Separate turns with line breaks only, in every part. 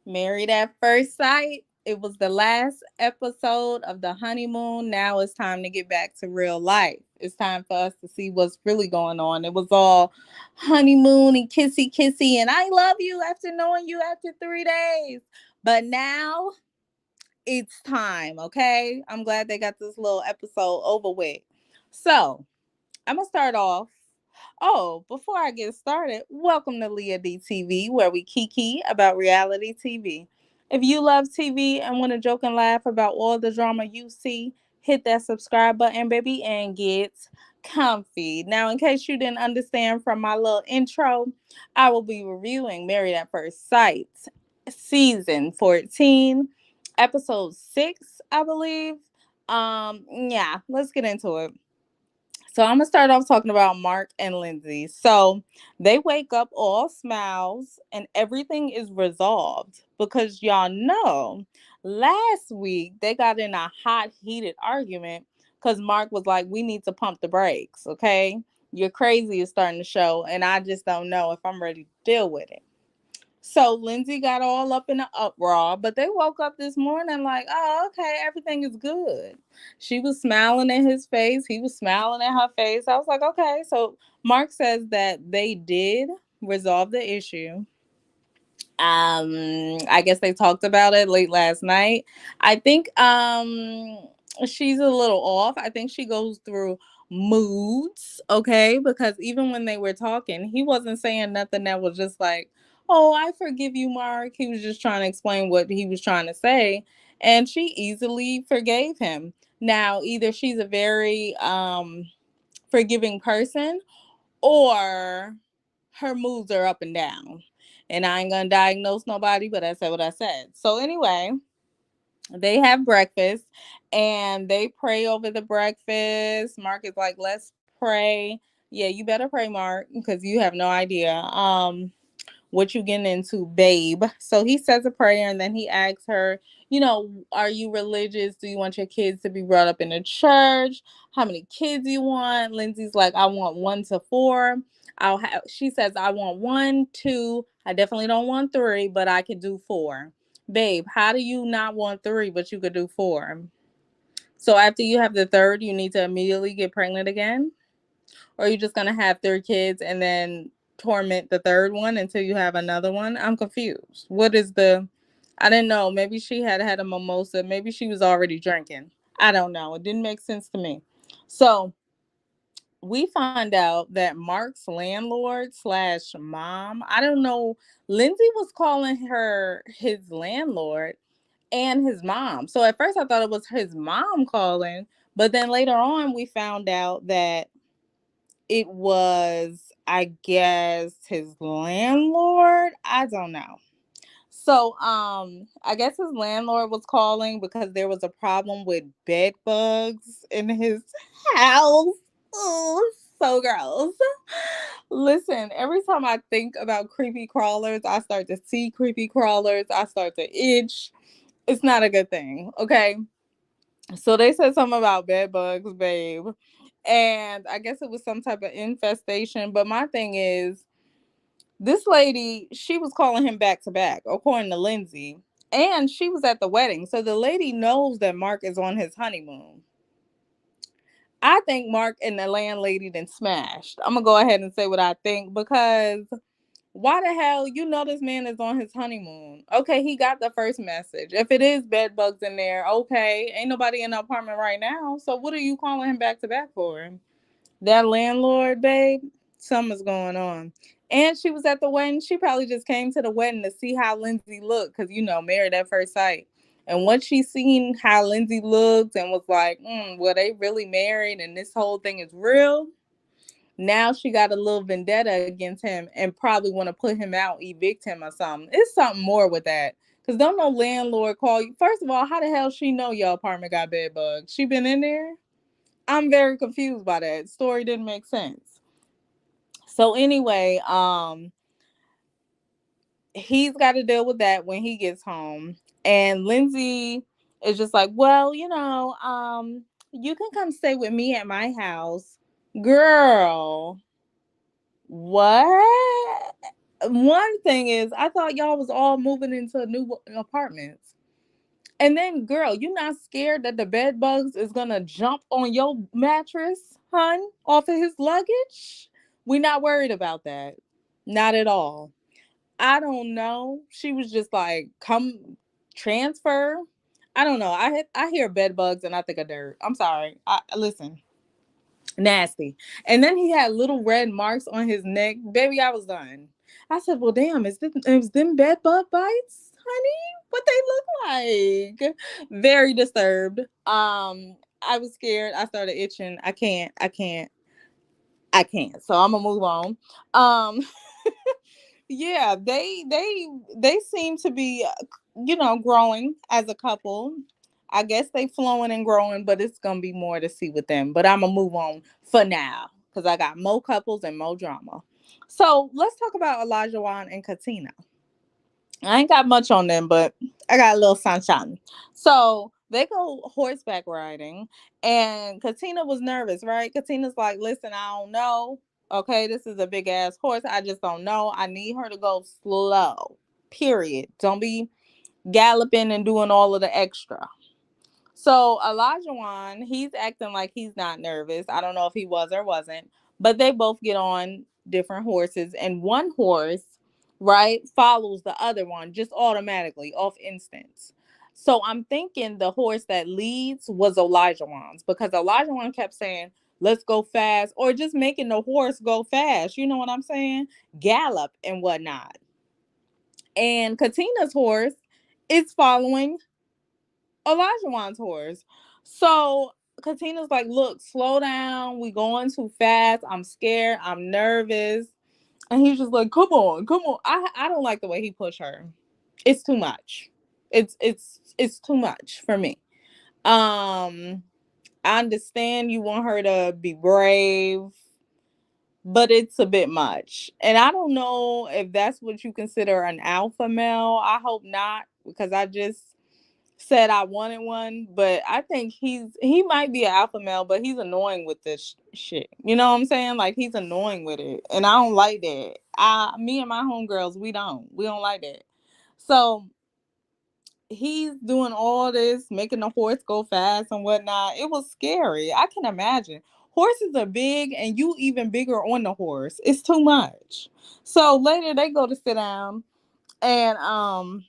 Married at First Sight. It was the last episode of the honeymoon. Now it's time to get back to real life. It's time for us to see what's really going on. It was all honeymoon and kissy kissy, and I love you after knowing you after 3 days. But now it's time, okay? I'm glad they got this little episode over with. So I'm gonna start off. Oh, before I get started, welcome to Leah D TV, where we kiki about reality TV. If you love TV and want to joke and laugh about all the drama you see, hit that subscribe button, baby, and get comfy. Now, in case you didn't understand from my little intro, I will be reviewing Married at First Sight, season 14, episode 6, I believe. Yeah, let's get into it. So I'm gonna start off talking about Mark and Lindsay. So they wake up all smiles and everything is resolved because y'all know last week they got in a hot heated argument because Mark was like, "We need to pump the brakes, okay? Your crazy is starting to show, and I just don't know if I'm ready to deal with it." So Lindsay got all up in the uproar, but they woke up this morning like, oh, okay, everything is good. She was smiling in his face. He was smiling at her face. I was like, okay. So Mark says that they did resolve the issue. I guess they talked about it late last night. I think she's a little off. I think she goes through moods, okay? Because even when they were talking, he wasn't saying nothing that was just like, "Oh, I forgive you, Mark." He was just trying to explain what he was trying to say, and she easily forgave him. Now, either she's a very forgiving person or her moods are up and down. And I ain't gonna diagnose nobody, but I said what I said. So anyway, they have breakfast and they pray over the breakfast. Mark is like, let's pray. Yeah, you better pray, Mark, because you have no idea what you getting into, babe. So he says a prayer and then he asks her, are you religious? Do you want your kids to be brought up in the church? How many kids you want? Lindsay's like, I want 1 to 4. She says, I want 1, 2. I definitely don't want 3, but I could do 4. Babe, how do you not want 3, but you could do 4? So after you have the third, you need to immediately get pregnant again? Or are you just gonna have 3 kids and then torment the third one until you have another one? I'm confused. What is the I didn't know. Maybe she had had a mimosa. Maybe she was already drinking. I don't know. It didn't make sense to me. So we find out that Mark's landlord slash mom, I don't know, Lindsay was calling her his landlord and his mom. So at first I thought it was his mom calling, but then later on we found out that it was, I guess, his landlord. I don't know. So, I guess his landlord was calling because there was a problem with bed bugs in his house. Oh, so gross. Listen, every time I think about creepy crawlers, I start to see creepy crawlers. I start to itch. It's not a good thing. Okay. So they said something about bed bugs, babe. And I guess it was some type of infestation. But my thing is, this lady, she was calling him back to back, according to Lindsay. And she was at the wedding. So the lady knows that Mark is on his honeymoon. I think Mark and the landlady then smashed. I'm going to go ahead and say what I think because why the hell this man is on his honeymoon? Okay, he got the first message. If it is bed bugs in there, okay, ain't nobody in the apartment right now. So what are you calling him back to back for? That landlord, babe, something's going on. And she was at the wedding. She probably just came to the wedding to see how Lindsay looked because, married at first sight. And once she seen how Lindsay looked and was like, well, they really married and this whole thing is real, now she got a little vendetta against him and probably want to put him out, evict him or something. It's something more with that. Because don't no landlord call you. First of all, how the hell she know your apartment got bed bugs? She been in there? I'm very confused by that. Story didn't make sense. So anyway, he's got to deal with that when he gets home. And Lindsay is just like, well, you can come stay with me at my house. Girl, what? One thing is, I thought y'all was all moving into new apartments. And then, girl, you not scared that the bed bugs is gonna jump on your mattress, hun, off of his luggage? We not worried about that. Not at all. I don't know. She was just like, come transfer. I don't know. I hear bed bugs and I think of dirt. I'm sorry. Listen, nasty. And then he had little red marks on his neck. Baby, I was done. I said, well, damn, is them bed bug bites, honey? What they look like? Very disturbed. I was scared. I started itching. I can't. So I'm gonna move on. Um, yeah, they seem to be, growing as a couple. I guess they flowing and growing, but it's gonna be more to see with them. But I'm gonna move on for now because I got more couples and more drama. So let's talk about Elijah Wan and Katina. I ain't got much on them, but I got a little sunshine. So they go horseback riding, and Katina was nervous, right? Katina's like, listen, I don't know. Okay, this is a big ass horse. I just don't know. I need her to go slow. Period. Don't be galloping and doing all of the extra. So Elijah Wan, he's acting like he's not nervous. I don't know if he was or wasn't, but they both get on different horses, and one horse, right, follows the other one just automatically off instance. So I'm thinking the horse that leads was Elijah Wan's because Elijah Wan kept saying, let's go fast, or just making the horse go fast. You know what I'm saying? Gallop and whatnot. And Katina's horse is following Elijah Wan's horse. So Katina's like, look, slow down. We going too fast. I'm scared. I'm nervous. And he's just like, come on, come on. I don't like the way he pushed her. It's too much. It's too much for me. Um, I understand you want her to be brave, but it's a bit much. And I don't know if that's what you consider an alpha male. I hope not, because I just said I wanted one, but I think he might be an alpha male, but he's annoying with this shit. You know what I'm saying? Like he's annoying with it, and I don't like that. Me and my homegirls, we don't like that. So he's doing all this, making the horse go fast and whatnot. It was scary. I can imagine. Horses are big, and you even bigger on the horse. It's too much. So later they go to sit down, and um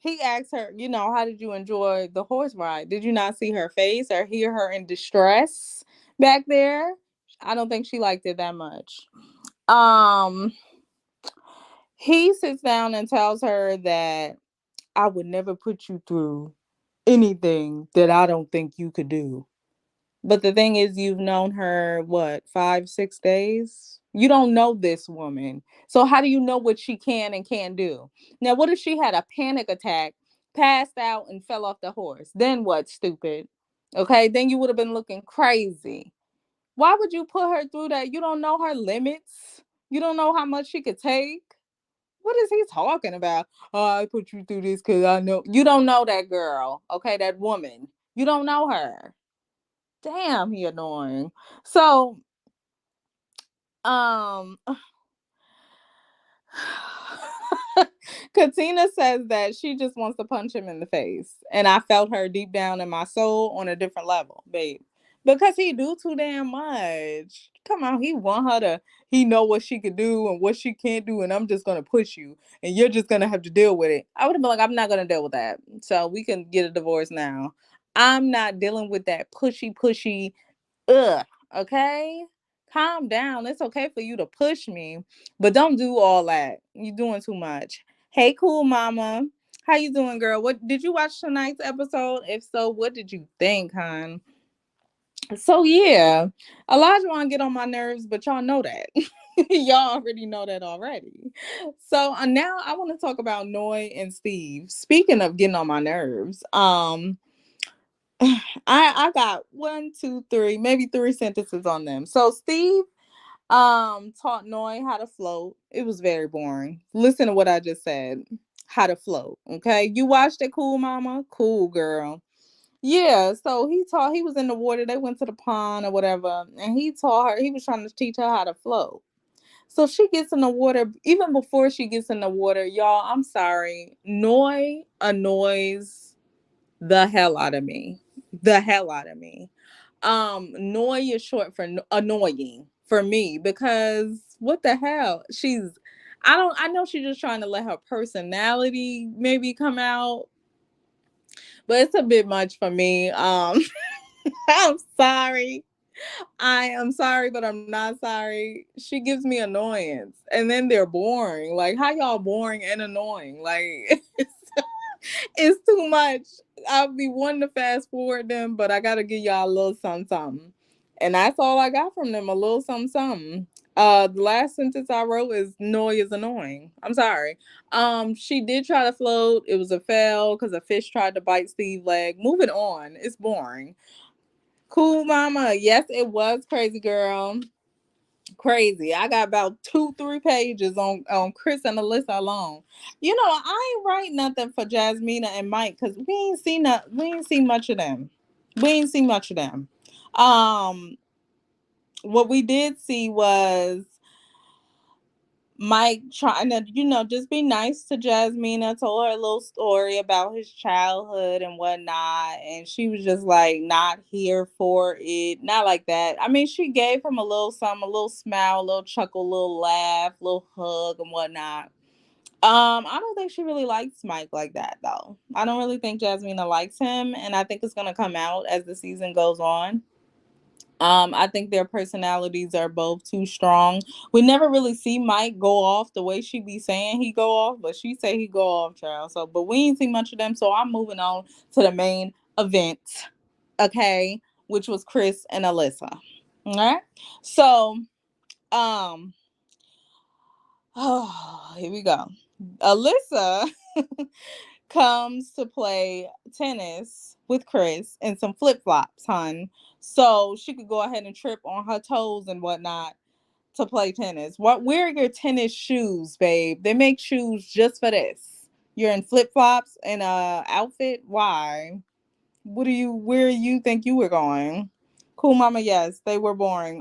he asked her, how did you enjoy the horse ride? Did you not see her face or hear her in distress back there? I don't think she liked it that much. um he sits down and tells her that I would never put you through anything that I don't think you could do. But the thing is, you've known her, what, 5, 6 days? You don't know this woman. So how do you know what she can and can't do? Now, what if she had a panic attack, passed out, and fell off the horse? Then what, stupid? Okay, then you would have been looking crazy. Why would you put her through that? You don't know her limits. You don't know how much she could take. What is he talking about? Oh, I put you through this because I know. You don't know that girl, okay? That woman. You don't know her. Damn, he annoying. So, um, Katina says that she just wants to punch him in the face, and I felt her deep down in my soul on a different level, babe, because he do too damn much. Come on, he want her to. He know what she could do and what she can't do, and I'm just gonna push you, and you're just gonna have to deal with it. I would have been like, I'm not gonna deal with that, so we can get a divorce now. I'm not dealing with that pushy. Ugh. Okay. Calm down. It's okay for you to push me, but don't do all that. You're doing too much. Hey, cool mama. How you doing, girl? What did you watch tonight's episode? If so, what did you think, hon? So yeah, Elijah want to get on my nerves, but y'all know that. Y'all already know that already. So now I want to talk about Noy and Steve. Speaking of getting on my nerves, I got one, two, three, maybe three sentences on them. So Steve taught Noy how to float. It was very boring. Listen to what I just said. How to float. Okay. You watched it, cool mama? Cool girl. Yeah, so he was in the water, they went to the pond or whatever, and he taught her, he was trying to teach her how to float. So she gets in the water. Even before she gets in the water, y'all, I'm sorry. Noi annoys the hell out of me. The hell out of me. Noi is short for annoying for me because what the hell? I know she's just trying to let her personality maybe come out, but it's a bit much for me. I'm sorry. I am sorry, but I'm not sorry. She gives me annoyance. And then they're boring. Like, how y'all boring and annoying? Like, it's too much. I'll be wanting to fast forward them, but I gotta give y'all a little something, something. And that's all I got from them, a little something, something. The last sentence I wrote is Noi is annoying. I'm sorry. She did try to float. It was a fail because a fish tried to bite Steve's leg. Moving on. It's boring. Cool mama. Yes, it was crazy girl. Crazy. I got about 2-3 pages on Chris and Alyssa alone. You know, I ain't write nothing for Jasmina and Mike because we ain't seen much of them. We ain't seen much of them. Um what we did see was Mike trying to, just be nice to Jasmina, told her a little story about his childhood and whatnot. And she was just like not here for it. Not like that. I mean, she gave him a little something, a little smile, a little chuckle, a little laugh, a little hug and whatnot. I don't think she really likes Mike like that though. I don't really think Jasmina likes him, and I think it's gonna come out as the season goes on. I think their personalities are both too strong. We never really see Mike go off the way she be saying he go off, but she say he go off, child. So, but we ain't see much of them. So I'm moving on to the main event, okay, which was Chris and Alyssa. All right. So, um, oh, here we go. Alyssa comes to play tennis with Chris in some flip flops, hun. So she could go ahead and trip on her toes and whatnot to play tennis. What? Where are your tennis shoes, babe? They make shoes just for this. You're in flip flops and a outfit. Why? What do you? Where you think you were going? Cool, mama. Yes, they were boring.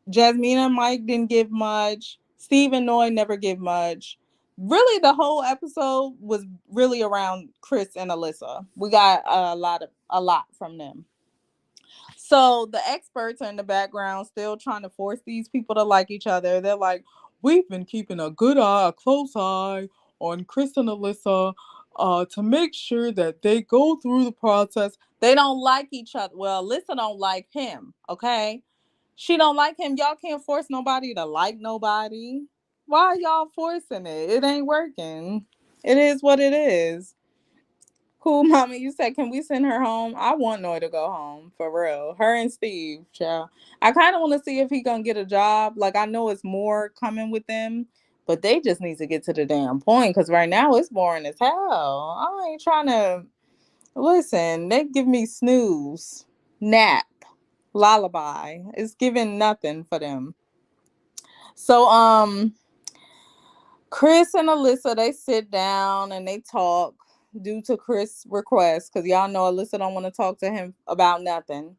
Jasmine and Mike didn't give much. Steve and Noy never give much. Really, the whole episode was really around Chris and Alyssa. We got a lot from them. So the experts are in the background still trying to force these people to like each other. They're like, we've been keeping a good eye, a close eye on Chris and Alyssa to make sure that they go through the process. They don't like each other. Well, Alyssa don't like him, okay? She don't like him. Y'all can't force nobody to like nobody. Why are y'all forcing it? It ain't working. It is what it is. Cool, mommy. You said, can we send her home? I want Noy to go home for real. Her and Steve, child. I kind of want to see if he gonna get a job. Like I know it's more coming with them, but they just need to get to the damn point. Cause right now it's boring as hell. I ain't trying to listen. They give me snooze, nap, lullaby. It's giving nothing for them. So Chris and Alyssa, they sit down and they talk due to Chris' request because y'all know Alyssa don't want to talk to him about nothing.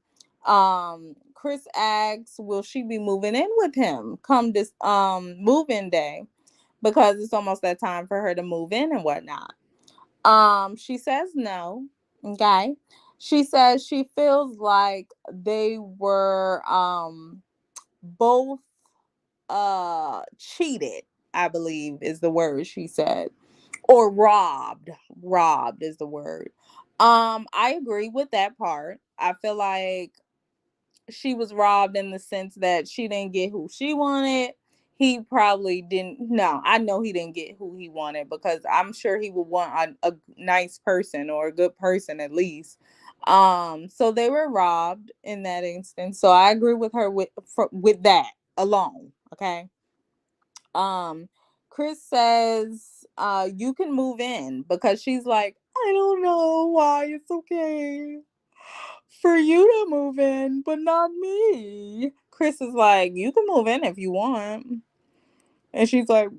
Chris asks, will she be moving in with him come this move-in day? Because it's almost that time for her to move in and whatnot. She says no. Okay. She says she feels like they were both cheated, I believe is the word she said, or robbed is the word. I agree with that part. I feel like she was robbed in the sense that she didn't get who she wanted. He probably didn't. No, I know he didn't get who he wanted because I'm sure he would want a nice person or a good person at least. So they were robbed in that instance. So I agree with her with that alone. Okay. Um, Chris says, you can move in because she's like, I don't know why it's okay for you to move in, but not me. Chris is like, you can move in if you want. And she's like,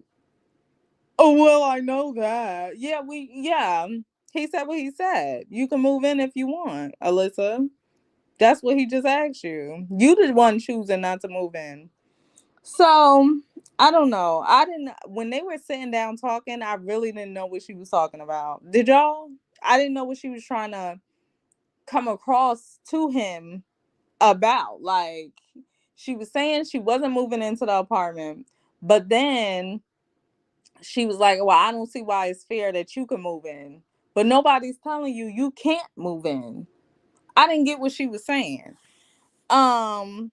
oh, well, I know that. Yeah. He said what he said. You can move in if you want, Alyssa. That's what he just asked you. You the one choosing not to move in. So I don't know. I didn't when they were sitting down talking, I really didn't know what she was talking about. Did y'all? I didn't know what she was trying to come across to him about. Like she was saying she wasn't moving into the apartment, but then she was like, "Well, I don't see why it's fair that you can move in, but nobody's telling you you can't move in." I didn't get what she was saying. Um,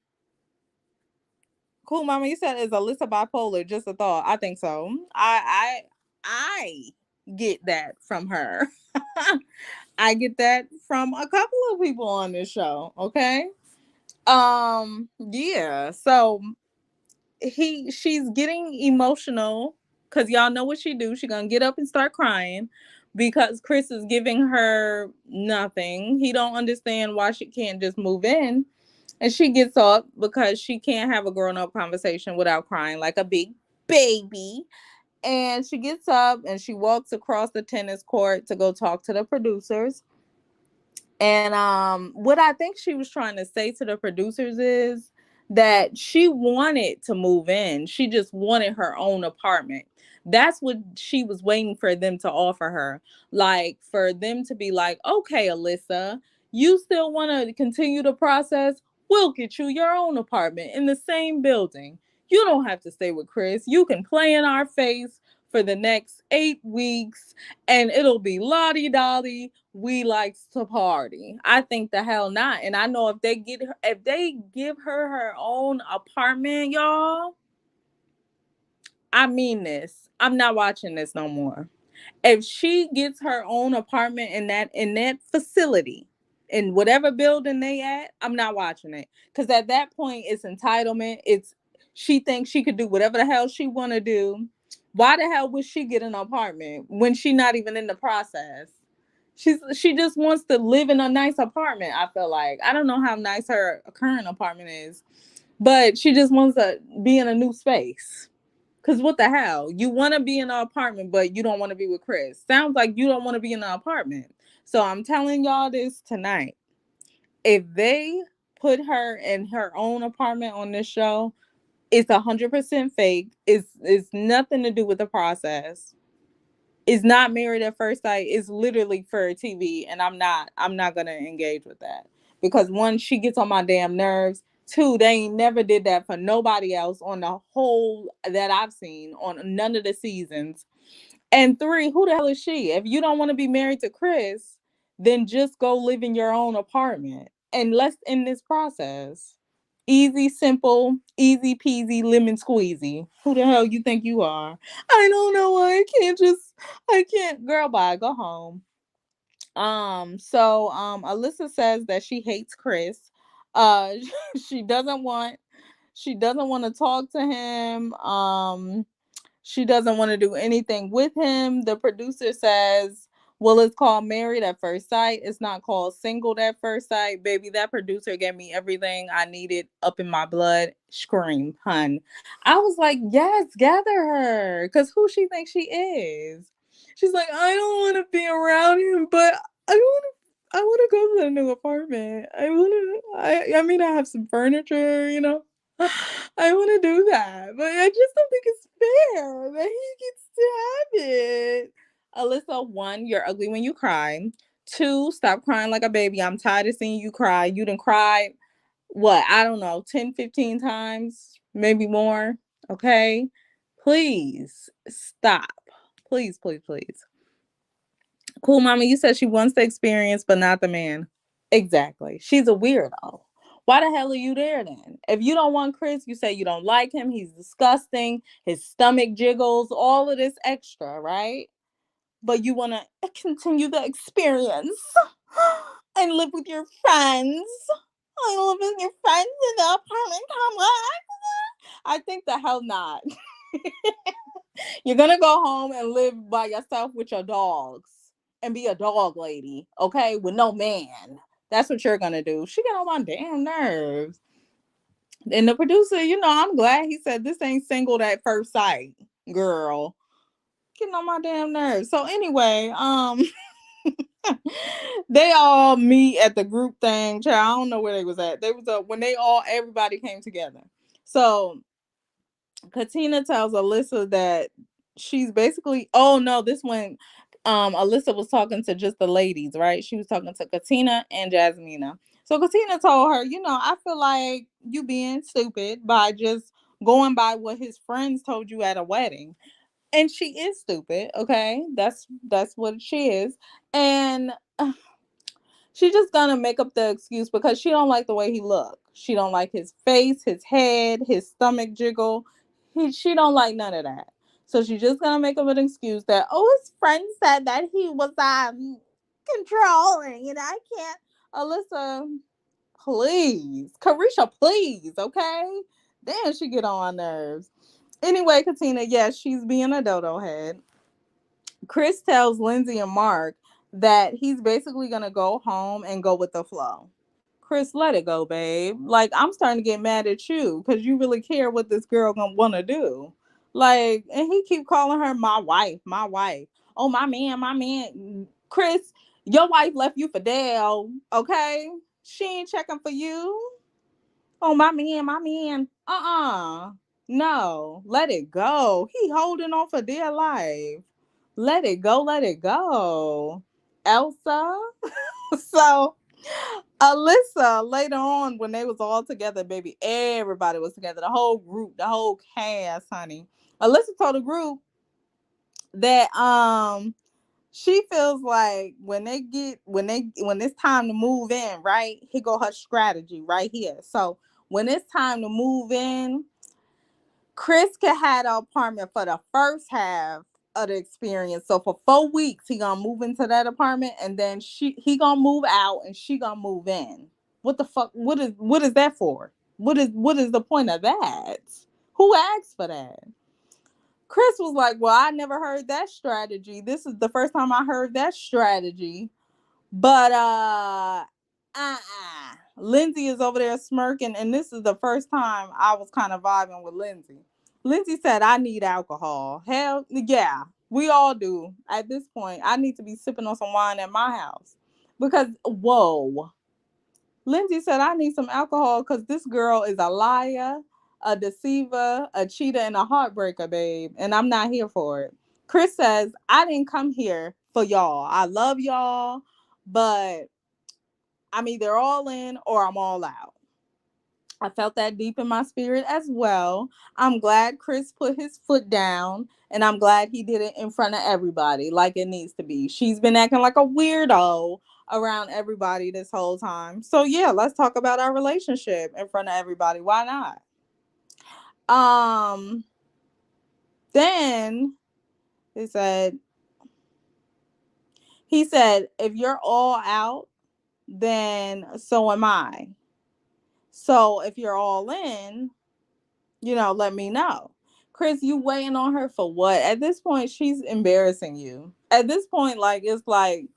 cool, mama. You said is Alyssa bipolar? Just a thought. I think so. I get that from her. I get that from a couple of people on this show. Okay. Yeah. So she's getting emotional because y'all know what she do. She gonna get up and start crying because Chris is giving her nothing. He don't understand why she can't just move in. And she gets up because she can't have a grown up conversation without crying like a big baby. And she gets up and she walks across the tennis court to go talk to the producers. And what I think she was trying to say to the producers is that she wanted to move in. She just wanted her own apartment. That's what she was waiting for them to offer her. Like for them to be like, "Okay, Alyssa, you still want to continue the process? We'll get you your own apartment in the same building. You don't have to stay with Chris. You can play in our face for the next 8 weeks and it'll be lottie dottie. We likes to party." I think the hell not. And I know if they give her her own apartment, y'all, I mean this. I'm not watching this no more. If she gets her own apartment in that facility, in whatever building they at, I'm not watching it. Cause at that point it's entitlement. It's she thinks she could do whatever the hell she wanna do. Why the hell would she get an apartment when she not even in the process? She just wants to live in a nice apartment, I feel like. I don't know how nice her current apartment is, but she just wants to be in a new space. Cause what the hell? You want to be in an apartment, but you don't want to be with Chris. Sounds like you don't want to be in an apartment. So I'm telling y'all this tonight. If they put her in her own apartment on this show, it's 100% fake. It's nothing to do with the process. It's not married at first sight. It's literally for TV, and I'm not gonna engage with that because one, she gets on my damn nerves. Two, they ain't never did that for nobody else on the whole that I've seen on none of the seasons. And three, who the hell is she? If you don't want to be married to Chris, then just go live in your own apartment and let's end this process. Easy, simple, easy peasy, lemon squeezy. Who the hell you think you are? I don't know why I can't. Girl, bye, go home. Alyssa says that she hates Chris. Uh, she doesn't want to talk to him. She doesn't want to do anything with him. The producer says, well, it's called Married at First Sight. It's not called Singled at First Sight. Baby, that producer gave me everything I needed up in my blood. Scream, hun. I was like, yes, gather her. Because who she thinks she is? She's like, I don't want to be around him, but I want to go to the new apartment. I mean, I have some furniture. I want to do that, but I just don't think it's fair that he gets to have it. Alyssa, one, you're ugly when you cry. Two, stop crying like a baby. I'm tired of seeing you cry. You done cried, what? I don't know, 10, 15 times, maybe more. Okay? Please stop. Please, please, please. Cool, mama, you said she wants the experience, but not the man. Exactly. She's a weirdo. Why the hell are you there then? If you don't want Chris, you say you don't like him, he's disgusting, his stomach jiggles, all of this extra, right? But you want to continue the experience and live with your friends. I live with your friends in the apartment complex. I think the hell not. You're gonna go home and live by yourself with your dogs and be a dog lady, okay? With no man. That's what you're gonna do. She get on my damn nerves. And the producer, I'm glad he said this ain't singled at first sight, girl. Getting on my damn nerves. So anyway, they all meet at the group thing. Child, I don't know where they was at. They was when everybody came together. So Katina tells Alyssa that she's basically, oh no, this when Alyssa was talking to just the ladies, right? She was talking to Katina and Jasmina. So Katina told her, I feel like you being stupid by just going by what his friends told you at a wedding. And she is stupid, okay? That's what she is. And she just gonna make up the excuse because she don't like the way he look. She don't like his face, his head, his stomach jiggle. She don't like none of that. So she's just gonna make up an excuse that, oh, his friend said that he was controlling and I can't. Alyssa, please. Carisha, please, okay? Then she get on my nerves. Anyway, Katina, yes, she's being a dodo head. Chris tells Lindsay and Mark that he's basically gonna go home and go with the flow. Chris, let it go, babe. Like, I'm starting to get mad at you because you really care what this girl gonna wanna do. Like, and he keep calling her my wife, my wife. Oh, my man, my man. Chris, your wife left you for Dale, okay? She ain't checking for you. Oh, my man, my man. No, let it go. He holding on for dear life. Let it go, let it go. Elsa. So Alyssa later on when they was all together, baby, everybody was together. The whole group, the whole cast, honey. Alyssa told the group that she feels like when it's time to move in, right? Here go her strategy right here. So when it's time to move in, Chris can have the apartment for the first half of the experience. So for 4 weeks, he gonna move into that apartment, and then he gonna move out, and she gonna move in. What the fuck? What is that for? What is the point of that? Who asked for that? Chris was like, "Well, I never heard that strategy. This is the first time I heard that strategy." But Lindsay is over there smirking, and this is the first time I was kind of vibing with Lindsay. Lindsay said, "I need alcohol." Hell yeah, we all do. At this point, I need to be sipping on some wine at my house because whoa, Lindsay said, "I need some alcohol because this girl is a liar, a deceiver, a cheater, and a heartbreaker, babe, and I'm not here for it." Chris says, "I didn't come here for y'all. I love y'all, but I'm either all in or I'm all out." I felt that deep in my spirit as well. I'm glad Chris put his foot down, and I'm glad he did it in front of everybody like it needs to be. She's been acting like a weirdo around everybody this whole time. So yeah, let's talk about our relationship in front of everybody. Why not? Um then he said if you're all out, then so am I. So if you're all in, let me know. Chris, you waiting on her for what? At this point, she's embarrassing you. At this point, like, it's like,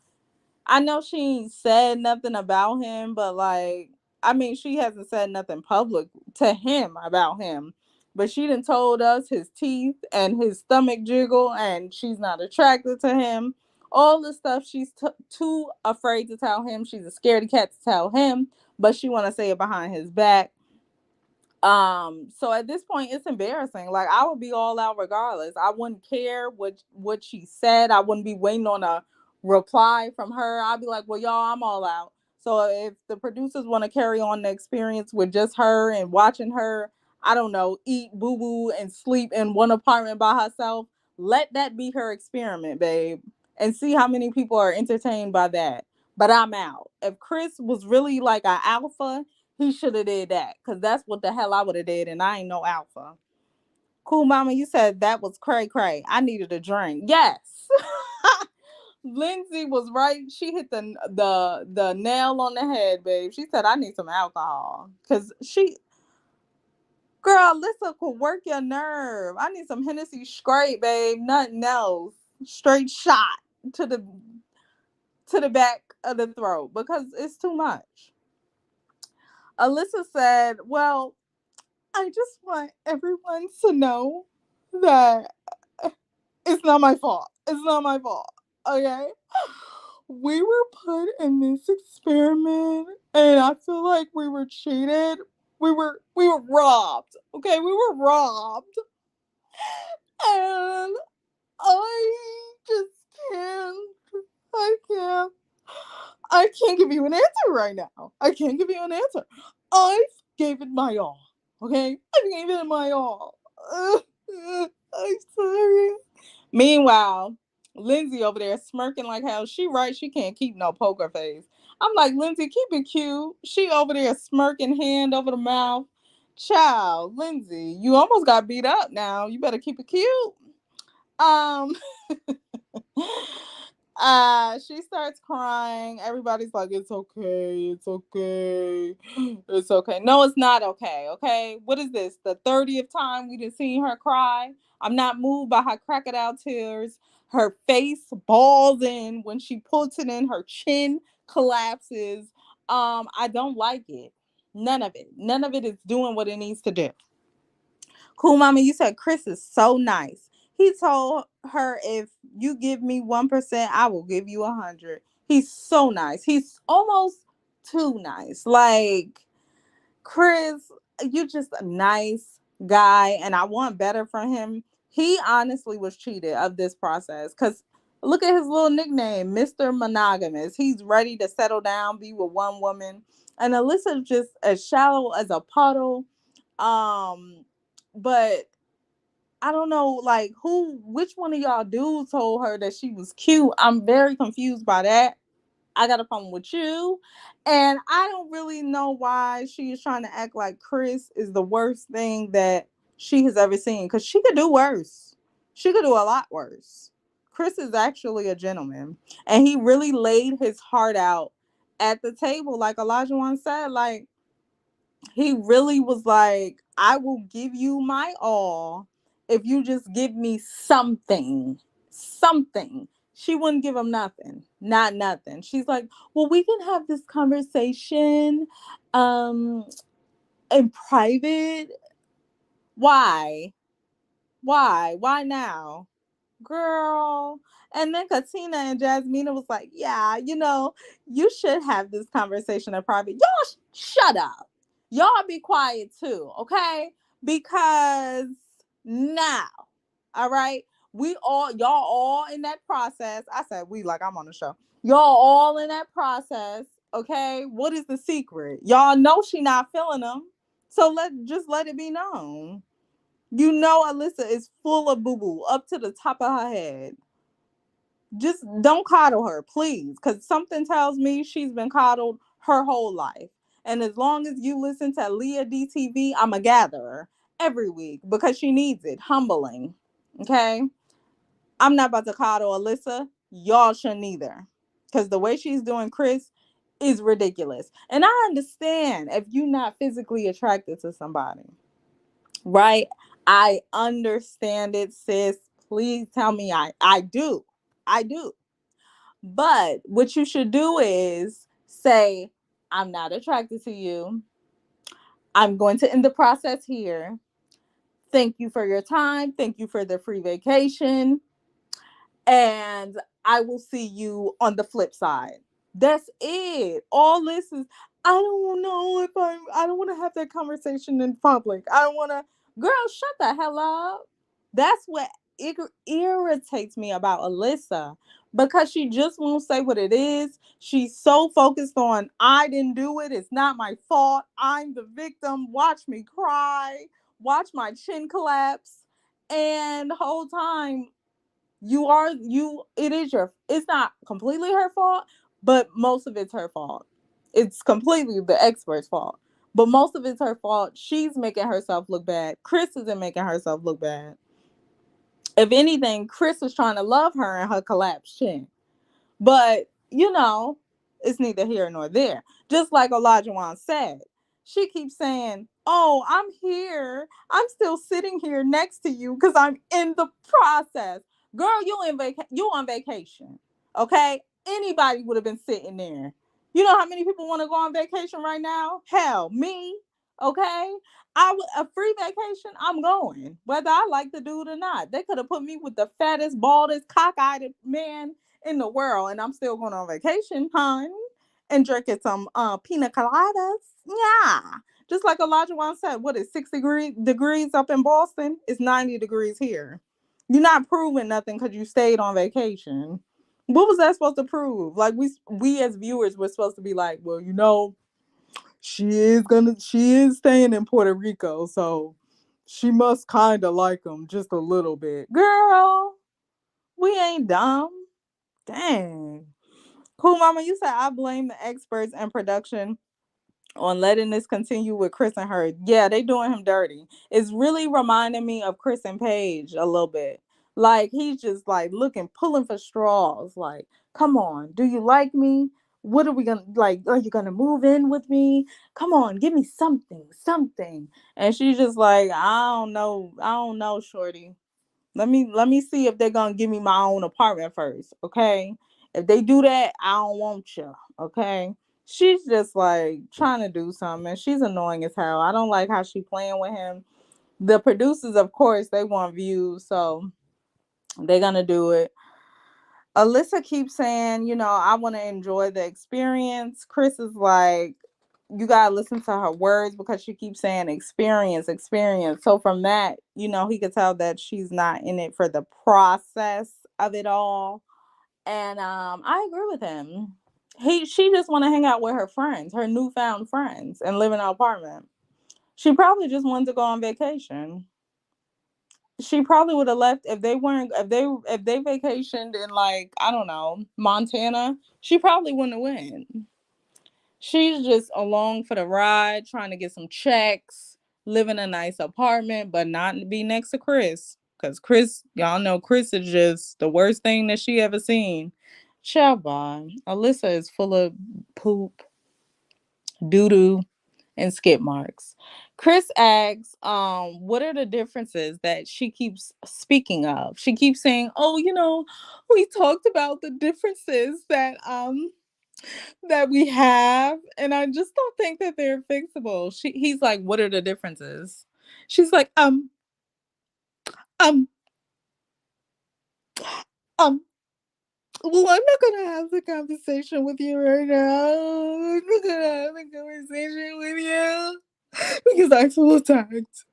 I know she ain't said nothing about him, but like, I mean, she hasn't said nothing public to him about him. But she done told us his teeth and his stomach jiggle, and she's not attracted to him. All the stuff she's too afraid to tell him. She's a scaredy cat to tell him, but she want to say it behind his back. So at this point it's embarrassing. Like, I would be all out regardless. I wouldn't care what she said. I wouldn't be waiting on a reply from her. I'd be like, well, y'all, I'm all out. So if the producers want to carry on the experience with just her and watching her, I don't know, eat, boo boo, and sleep in one apartment by herself, let that be her experiment, babe, and see how many people are entertained by that. But I'm out. If Chris was really like an alpha, he should have did that, because that's what the hell I would have did, and I ain't no alpha. Cool, mama, you said that was cray cray. I needed a drink. Yes. Lindsay was right. She hit the nail on the head, babe. She said I need some alcohol. Cause girl, Alyssa could work your nerve. I need some Hennessy straight, babe. Nothing else. Straight shot to the back of the throat because it's too much. Alyssa said, well, I just want everyone to know that it's not my fault. It's not my fault. Okay? We were put in this experiment, and I feel like we were cheated. We were robbed. Okay? We were robbed. And I just can't. I can't. I can't give you an answer right now. I can't give you an answer. I gave it my all. Okay? I gave it my all. I'm sorry. Meanwhile, Lindsay over there smirking like hell. She right, she can't keep no poker face. I'm like, Lindsay, keep it cute. She over there smirking, hand over the mouth. Child, Lindsay, you almost got beat up now. You better keep it cute. Um she starts crying. Everybody's like, it's okay, it's okay, it's okay. No, it's not okay. Okay, what is this, the 30th time we done seen her cry? I'm not moved by her crocodile tears. Her face balls in when she puts it in, her chin collapses. I don't like it. None of it is doing what it needs to do. Cool Mama, you said Chris is so nice. He told her, if you give me 1%, I will give you 100. He's so nice. He's almost too nice. Like, Chris, you just a nice guy, and I want better for him. He honestly was cheated of this process, because look at his little nickname, Mr. Monogamous. He's ready to settle down, be with one woman. And Alyssa's just as shallow as a puddle. Um, but I don't know, like, which one of y'all dudes told her that she was cute? I'm very confused by that. I got a problem with you. And I don't really know why she is trying to act like Chris is the worst thing that she has ever seen. Because she could do worse. She could do a lot worse. Chris is actually a gentleman. And he really laid his heart out at the table. Like Elijah once said, like, he really was like, I will give you my all if you just give me something. Something. She wouldn't give him nothing. Not nothing. She's like, well, we can have this conversation um in private. Why? Why now? Girl. And then Katina and Jasmina was like, yeah, you should have this conversation in private. Y'all shut up. Y'all be quiet too, okay? Because now, all right, y'all all in that process. I said we, like I'm on the show. Y'all all in that process, okay? What is the secret? Y'all know she not feeling them. So let it be known. Alyssa is full of boo-boo up to the top of her head. Just don't coddle her, please. Because something tells me she's been coddled her whole life. And as long as you listen to Leah DTV, I'm a gatherer every week because she needs it. Humbling. Okay? I'm not about to coddle Alyssa. Y'all shouldn't either. Because the way she's doing Chris is ridiculous. And I understand if you're not physically attracted to somebody. Right? I understand it, sis. Please tell me I do. I do. But what you should do is say, I'm not attracted to you. I'm going to end the process here. Thank you for your time. Thank you for the free vacation. And I will see you on the flip side. That's it. All this is, I don't know if I don't want to have that conversation in public. I don't want to, girl, shut the hell up. That's what irritates me about Alyssa, because she just won't say what it is. She's so focused on, I didn't do it. It's not my fault. I'm the victim. Watch me cry. Watch my chin collapse. And the whole time, it's not completely her fault, but most of it's her fault. It's completely the expert's fault, but most of it's her fault. She's making herself look bad. Chris isn't making herself look bad. If anything, Chris was trying to love her and her collapsed chin. But, it's neither here nor there. Just like Elijah Wan said, she keeps saying, oh, I'm here. I'm still sitting here next to you because I'm in the process. Girl, you on vacation. Okay? Anybody would have been sitting there. You know how many people want to go on vacation right now? Hell, me. Okay? A free vacation, I'm going. Whether I like the dude or not. They could have put me with the fattest, baldest, cockeyed man in the world, and I'm still going on vacation, hon, and drinking some pina coladas. Yeah, Just like Elijah once said, what is 60 degrees up in Boston? It's 90 degrees here. You're not proving nothing because you stayed on vacation. What was that supposed to prove? Like we as viewers were supposed to be like, well, she is staying in Puerto Rico, so she must kind of like him just a little bit. Girl, we ain't dumb. Dang. Cool, mama, you said I blame the experts and production on letting this continue with Chris and her. Yeah, they doing him dirty. It's really reminding me of Chris and Paige a little bit. Like he's just like looking, pulling for straws. Like, come on, do you like me? What are we gonna like? Are you gonna move in with me? Come on, give me something, something. And she's just like, I don't know, shorty. Let me see if they're gonna give me my own apartment first, okay? If they do that, I don't want you, okay? She's just like trying to do something, and she's annoying as hell. I don't like how she playing with him. The producers, of course, they want views, so they're gonna do it. Alyssa keeps saying, I want to enjoy the experience. Chris is like, you gotta listen to her words because she keeps saying experience, experience. So from that, he could tell that she's not in it for the process of it all. And I agree with him. She just want to hang out with her friends, her newfound friends, and live in an apartment. She probably just wanted to go on vacation. She probably would have left if they weren't if they vacationed in like I don't know Montana. She probably wouldn't have went. She's just along for the ride, trying to get some checks, live in a nice apartment, but not be next to Chris. Cause Chris, y'all know Chris is just the worst thing that she ever seen. Chabon. Alyssa is full of poop, doo doo, and skip marks. Chris asks, what are the differences that she keeps speaking of? She keeps saying, oh, we talked about the differences that we have, and I just don't think that they're fixable. He's like, what are the differences? She's like, um, um, well, I'm not gonna have the conversation with you right now. I'm not gonna have a conversation with you because I feel attacked.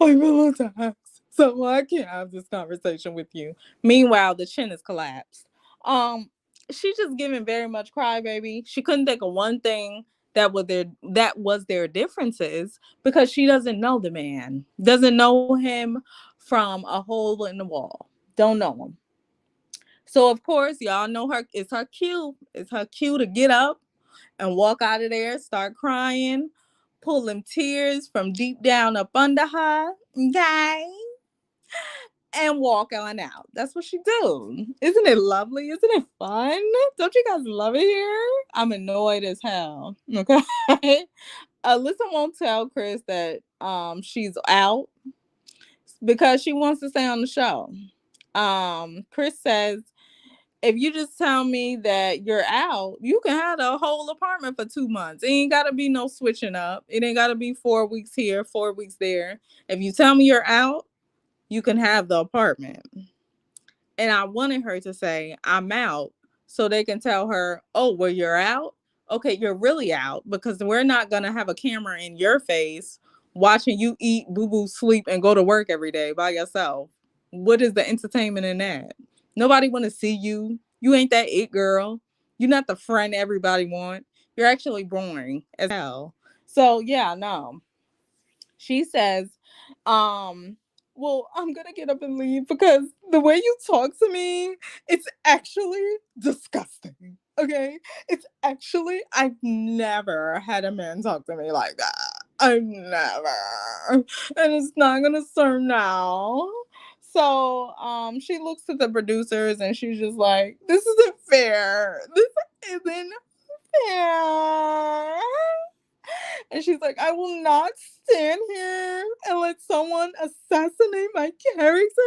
I feel attacked. So I can't have this conversation with you. Meanwhile, the chin is collapsed. Um, she's just giving very much crybaby. She couldn't think of one thing that was their differences because she doesn't know the man. Doesn't know him from a hole in the wall. Don't know him. So of course, y'all know her. It's her cue. It's her cue to get up and walk out of there, start crying, pull them tears from deep down up under her, okay, and walk on out. That's what she do. Isn't it lovely? Isn't it fun? Don't you guys love it here? I'm annoyed as hell. Okay. Alyssa won't tell Chris that she's out because she wants to stay on the show. Chris says if you just tell me that you're out, you can have a whole apartment for 2 months. It ain't gotta be no switching up. It ain't gotta be 4 weeks here, 4 weeks there. If you tell me you're out, you can have the apartment. And I wanted her to say, I'm out, so they can tell her, oh, well, you're out? Okay, you're really out because we're not gonna have a camera in your face watching you eat, boo boo, sleep, and go to work every day by yourself. What is the entertainment in that? Nobody want to see you. You ain't that it girl. You're not the friend everybody want. You're actually boring as hell. So yeah, no. She says, well, I'm gonna get up and leave because the way you talk to me, it's actually disgusting. Okay? It's actually I've never had a man talk to me like that. I've never. And it's not gonna start now. So she looks at the producers and she's just like, this isn't fair. This isn't fair. And she's like, I will not stand here and let someone assassinate my character.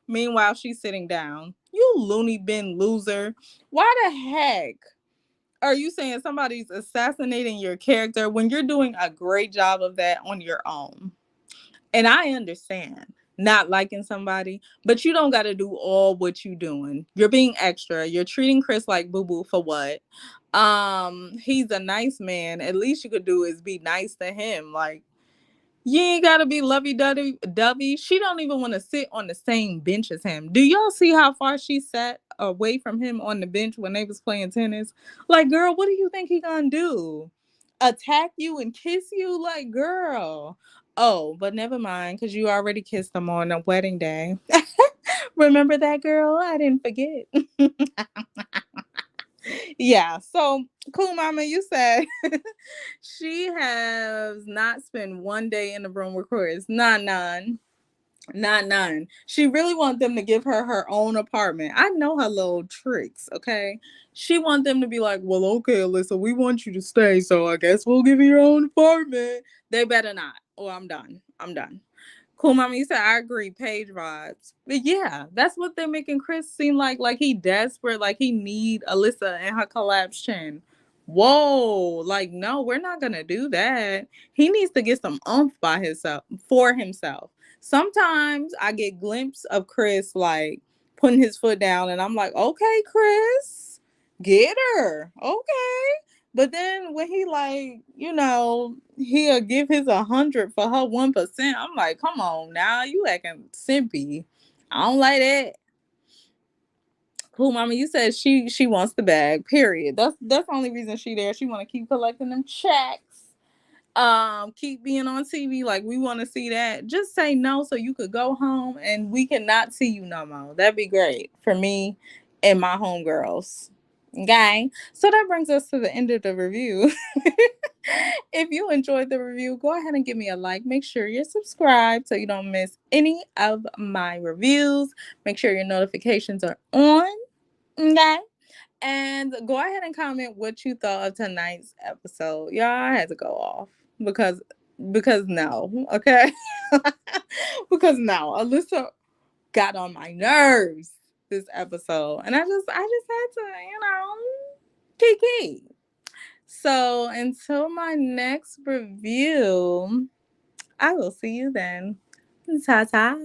Meanwhile, she's sitting down. You loony bin loser. Why the heck are you saying somebody's assassinating your character when you're doing a great job of that on your own? And I understand not liking somebody, but you don't got to do all what you doing. You're being extra. You're treating Chris like boo boo for what? He's a nice man. At least you could do is be nice to him. Like, you ain't gotta be lovey-dovey. She don't even want to sit on the same bench as him. Do y'all see how far she sat away from him on the bench when they was playing tennis? Like, girl, what do you think he gonna do? Attack you and kiss you? Like, girl. Oh, but never mind, because you already kissed him on a wedding day. Remember that, girl? I didn't forget. Yeah, so cool mama, you said she has not spent one day in the room with Chris. Not none. She really want them to give her her own apartment. I know her little tricks, okay? She want them to be like, well, okay, Alyssa, we want you to stay, so I guess we'll give you your own apartment. They better not, or I'm done. Cool, mama. You said I agree. Page vibes, but yeah, that's what they're making Chris seem like he desperate, like he need Alyssa and her collapsed chin. Whoa, like no, we're not gonna do that. He needs to get some oomph by himself for himself. Sometimes I get glimpse of Chris like putting his foot down, and I'm like, okay, Chris, get her, okay. But then when he like, he'll give his 100 for her 1%. I'm like, come on now, you acting simpy. I don't like that. Cool, mama. You said she wants the bag. Period. That's the only reason she there. She want to keep collecting them checks. Keep being on TV. Like we want to see that. Just say no so you could go home and we cannot see you no more. That'd be great for me and my homegirls. Okay. So that brings us to the end of the review. If you enjoyed the review, go ahead and give me a like. Make sure you're subscribed so you don't miss any of my reviews. Make sure your notifications are on. Okay. And go ahead and comment what you thought of tonight's episode. Y'all, I had to go off because no, okay? Because no, Alyssa got on my nerves this episode. And I just had to, kiki. So until my next review, I will see you then. Ta ta.